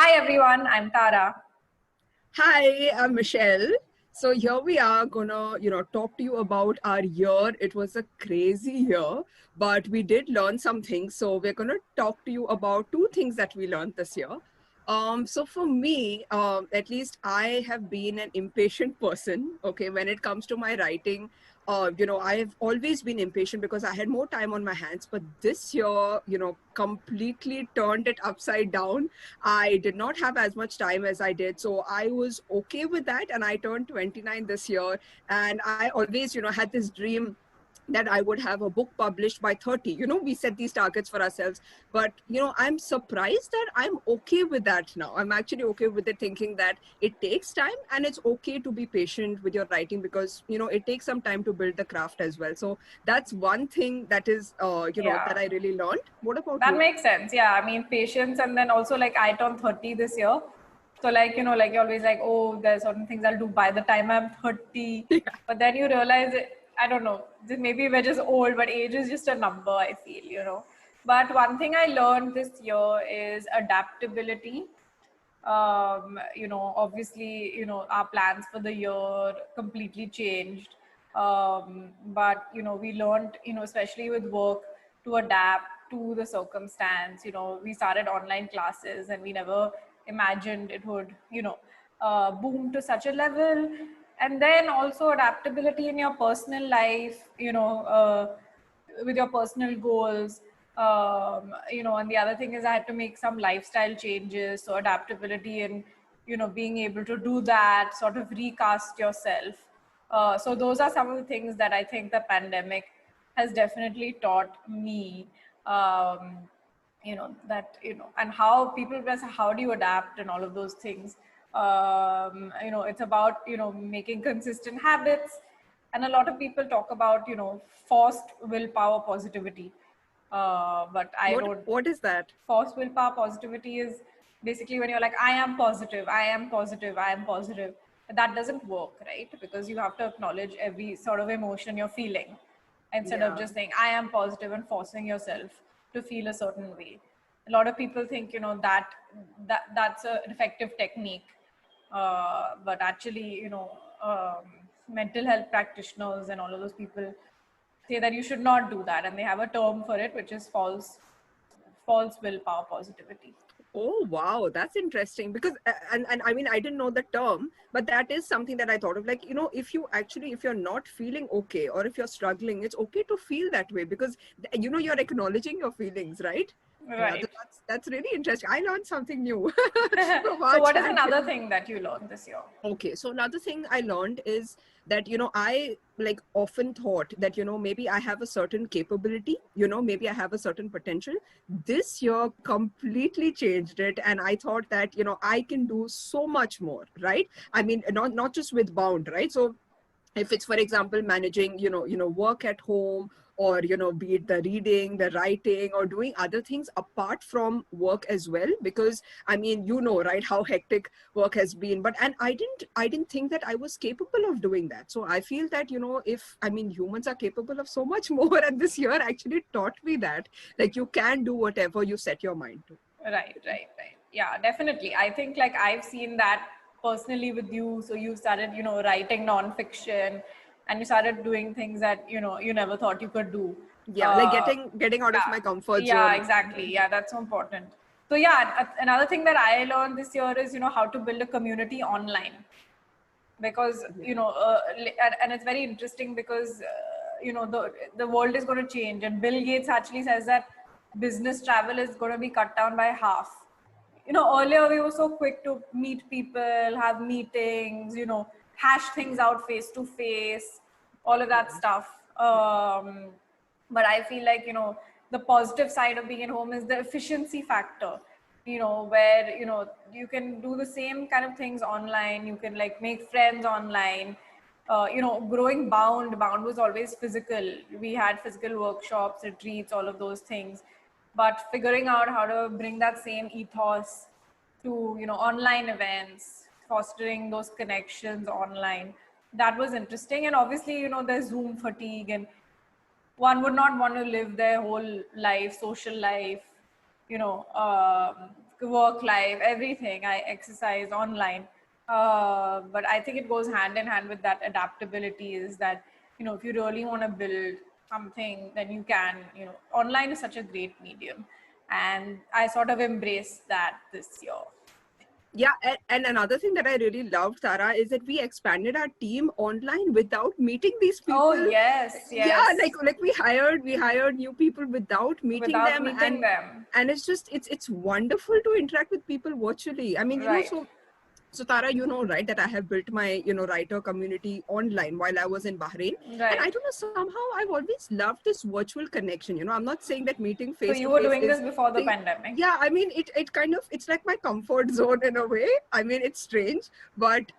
Hi everyone, I'm Tara. Hi, I'm Michelle. So here we are gonna, talk to you about our year. It was a crazy year, but we did learn some things. So we're gonna talk to you about two things that we learned this year. So for me, at least I have been an impatient person. Okay, when it comes to my writing, I have always been impatient because I had more time on my hands. But this year, completely turned it upside down. I did not have as much time as I did. So I was okay with that. And I turned 29 this year. And I always, had this dream that I would have a book published by 30. We set these targets for ourselves. But, I'm surprised that I'm okay with that now. I'm actually okay with it, thinking that it takes time and it's okay to be patient with your writing because, it takes some time to build the craft as well. So that's one thing that is, that Yeah, I really learned. What about that you? makes sense. Yeah, I mean, patience, and then also like I turned 30 this year. So, like you're always like, oh, there's certain things I'll do by the time I'm 30. But then you realize, I don't know, maybe we're just old, but age is just a number, I feel. But one thing I learned this year is adaptability. Obviously, our plans for the year completely changed. But we learned, especially with work, to adapt to the circumstance. We started online classes and we never imagined it would, boom to such a level. And then also adaptability in your personal life, with your personal goals. And the other thing is I had to make some lifestyle changes. So adaptability and, being able to do that, sort of recast yourself. So those are some of the things that I think the pandemic has definitely taught me. And how people press, how do you adapt and all of those things. It's about, making consistent habits. And a lot of people talk about, forced willpower positivity. But I don't. What is that? Forced willpower positivity is basically when you're like, I am positive, I am positive, I am positive. But that doesn't work, right? Because you have to acknowledge every sort of emotion you're feeling instead of Yeah. just saying, I am positive and forcing yourself to feel a certain way. A lot of people think, that's an effective technique. But actually, mental health practitioners and all of those people say that you should not do that, and they have a term for it, which is false willpower positivity. Oh wow, that's interesting because and I mean I didn't know the term, but that is something that I thought of. Like, if you're not feeling okay or if you're struggling, it's okay to feel that way because you're acknowledging your feelings, right? Yeah, Right. that's really interesting. I learned something new from So our what is chat. another thing that you learned this year? Okay, so another thing I learned is that, I like often thought that, maybe I have a certain capability, maybe I have a certain potential. This year completely changed it. And I thought that, I can do so much more, right? I mean, not just with Bound, right? So if it's, for example, managing work at home, or be it the reading, the writing, or doing other things apart from work as well, because I mean, right, how hectic work has been. But and I didn't think that I was capable of doing that. So I feel that, if I mean, humans are capable of so much more, and this year actually taught me that, like, you can do whatever you set your mind to. Right. Yeah, definitely. I think like I've seen that personally with you. So you started, writing nonfiction, and you started doing things that, you never thought you could do. Yeah, like Uh, getting out of yeah, my comfort yeah, zone. exactly. Yeah, that's so important. So yeah, another thing that I learned this year is, how to build a community online. Because and it's very interesting because the world is going to change, and Bill Gates actually says that business travel is going to be cut down by half. Earlier we were so quick to meet people, have meetings, hash things out face to face, all of that Yeah. stuff. But I feel like, the positive side of being at home is the efficiency factor, where, you can do the same kind of things online. You can like make friends online. Growing Bound was always physical. We had physical workshops, retreats, all of those things. But figuring out how to bring that same ethos to, online events, fostering those connections online, that was interesting. And obviously, there's Zoom fatigue, and one would not want to live their whole life, social life, work life, everything. I exercise online. But I think it goes hand in hand with that adaptability, is that, if you really want to build something, then you can, online is such a great medium. And I sort of embraced that this year. Yeah, and another thing that I really loved, Tara, is that we expanded our team online without meeting these people. Oh, yes, Yeah, yes. like we hired new people without meeting Without them, meeting them. and it's wonderful to interact with people virtually. I mean, Right. so Tara, right, that I have built my, writer community online while I was in Bahrain. And I Right. don't know, somehow I've always loved this virtual connection. I'm not saying that meeting So face you to were face doing this is before the thing. pandemic? Yeah, I mean, it kind of, it's like my comfort zone in a way. I mean, it's strange, but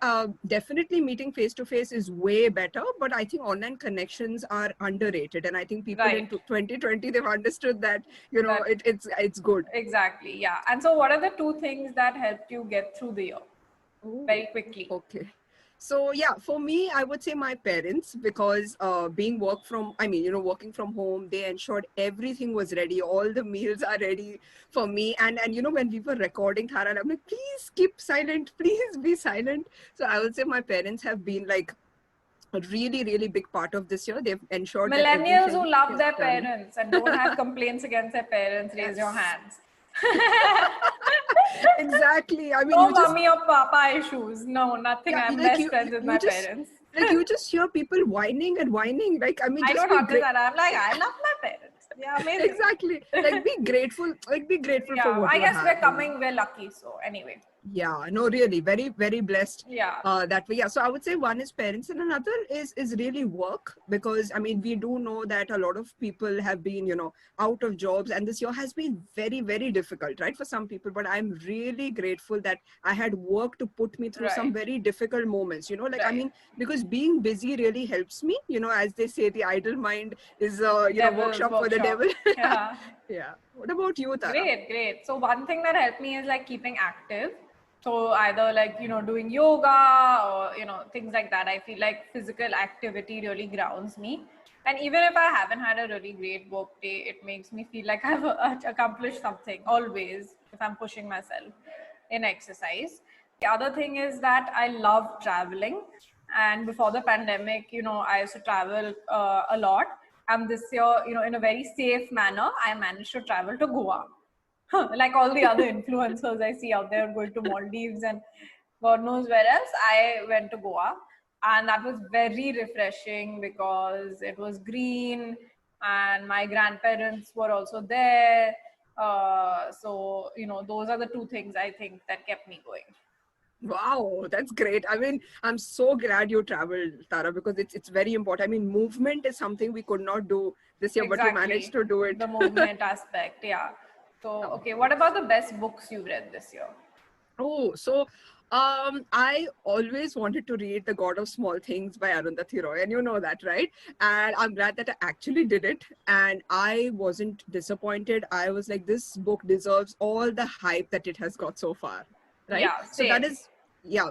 definitely meeting face to face is way better. But I think online connections are underrated. And I think people in Right. 2020, they've understood that, That it's good. exactly, yeah. And so what are the two things that helped you get through the year Oh, very quickly? okay. So yeah, for me, I would say my parents, because working from home, they ensured everything was ready. All the meals are ready for me. And when we were recording, Thara, I'm like, please keep silent, please be silent. So I would say my parents have been like a really, really big part of this year. They've ensured that Millennials who everything love is their done. parents and don't have complaints against their parents, raise your Yes. hands. Exactly. I mean, No you just mummy or papa issues. No, nothing. yeah, I'm like best you, friends with you my just parents. like you just hear people whining and whining. Like, I mean, I just don't be great. understand. I'm like, I love my parents. They're amazing. Exactly. Like, be grateful. Like, be grateful for Yeah, what I you guess have. we're lucky. So anyway, Yeah, no, really, very, very blessed yeah, that way. Yeah, so I would say one is parents, and another is really work, because I mean, we do know that a lot of people have been, out of jobs, and this year has been very, very difficult, right, for some people. But I'm really grateful that I had work to put me through some right, very difficult moments. Like, I right. mean, because being busy really helps me. As they say, the idle mind is Devil's workshop for the devil. workshop. Yeah. Yeah. What about you, Tara? Great, great. So one thing that helped me is like keeping active. So either like, doing yoga or, things like that. I feel like physical activity really grounds me. And even if I haven't had a really great work day, it makes me feel like I've accomplished something always if I'm pushing myself in exercise. The other thing is that I love traveling. And before the pandemic, I used to travel a lot. And this year, in a very safe manner, I managed to travel to Goa. Like all the other influencers I see out there going to Maldives and God knows where else, I went to Goa. And that was very refreshing because it was green and my grandparents were also there. So, those are the two things I think that kept me going. Wow, that's great. I mean, I'm so glad you traveled, Tara, because it's very important. I mean, movement is something we could not do this year, but you managed Exactly. to do it. The movement aspect. Yeah. So, okay, what about the best books you've read this year? Oh, so I always wanted to read The God of Small Things by Arundhati Roy, and you know that, right? And I'm glad that I actually did it, and I wasn't disappointed. I was like, this book deserves all the hype that it has got so far, right? Yeah, So that same. is, yeah.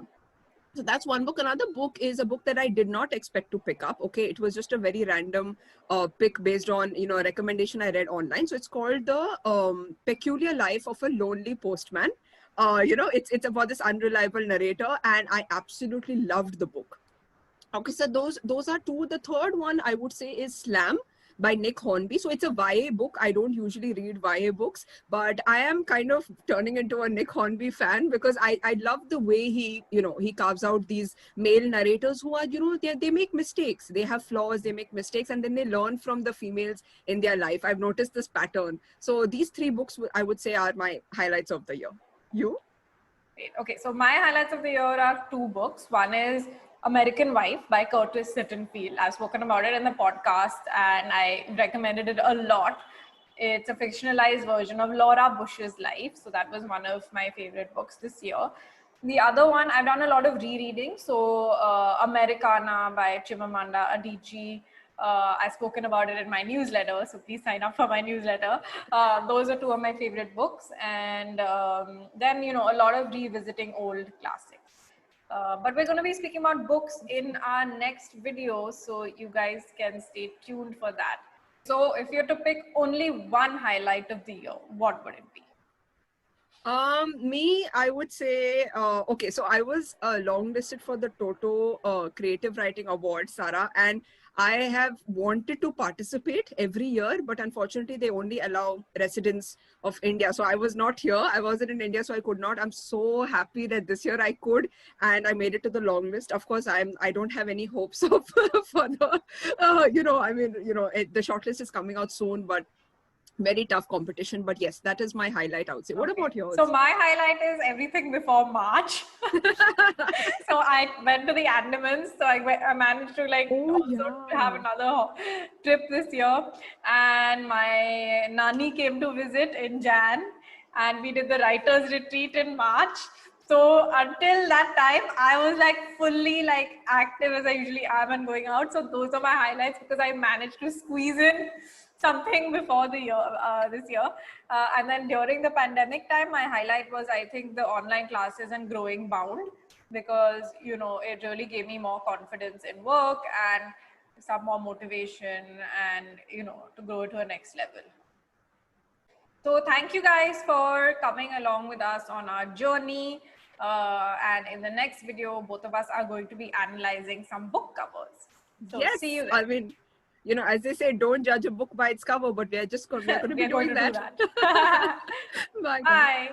So that's one book. Another book is a book that I did not expect to pick up. Okay, it was just a very random pick based on a recommendation I read online. So it's called The Peculiar Life of a Lonely Postman. It's about this unreliable narrator, and I absolutely loved the book. Okay, so those are two. The third one I would say is Slam by Nick Hornby. So it's a YA book. I don't usually read YA books, but I am kind of turning into a Nick Hornby fan because I love the way he carves out these male narrators who are, they make mistakes. They have flaws, they make mistakes, and then they learn from the females in their life. I've noticed this pattern. So these three books I would say are my highlights of the year. You? Okay, so my highlights of the year are two books. One is American Wife by Curtis Sittenfeld. I've spoken about it in the podcast and I recommended it a lot. It's a fictionalized version of Laura Bush's life. So that was one of my favorite books this year. The other one, I've done a lot of rereading. So Americana by Chimamanda Adichie. I've spoken about it in my newsletter, so please sign up for my newsletter. Those are two of my favorite books. And then, a lot of revisiting old classics. But we're going to be speaking about books in our next video, so you guys can stay tuned for that. So if you had to pick only one highlight of the year, what would it be? Me, I would say, okay, so I was longlisted for the Toto Creative Writing Award, Sarah, and I have wanted to participate every year, but unfortunately, they only allow residents of India. So I was not here. I wasn't in India, so I could not. I'm so happy that this year I could, and I made it to the long list. Of course, I don't have any hopes of for the, the shortlist is coming out soon, but very tough competition. But yes, that is my highlight, I would say. What Okay. about So yours? my highlight is everything before March. So I went to the Andamans. So I managed to like Oh also have yeah. another trip this year. And my Nani came to visit in Jan, and we did the writers retreat in March. So until that time, I was like fully like active as I usually am and going out. So those are my highlights because I managed to squeeze in something before the year this year. And then during the pandemic time, my highlight was I think the online classes and growing Bound, because it really gave me more confidence in work and some more motivation, and to go to a next level. So thank you guys for coming along with us on our journey. And in the next video, both of us are going to be analyzing some book covers. So see Yes. you I there. mean, as they say, don't judge a book by its cover, but we are going to We be are going doing to do that. that. Bye, guys. Bye.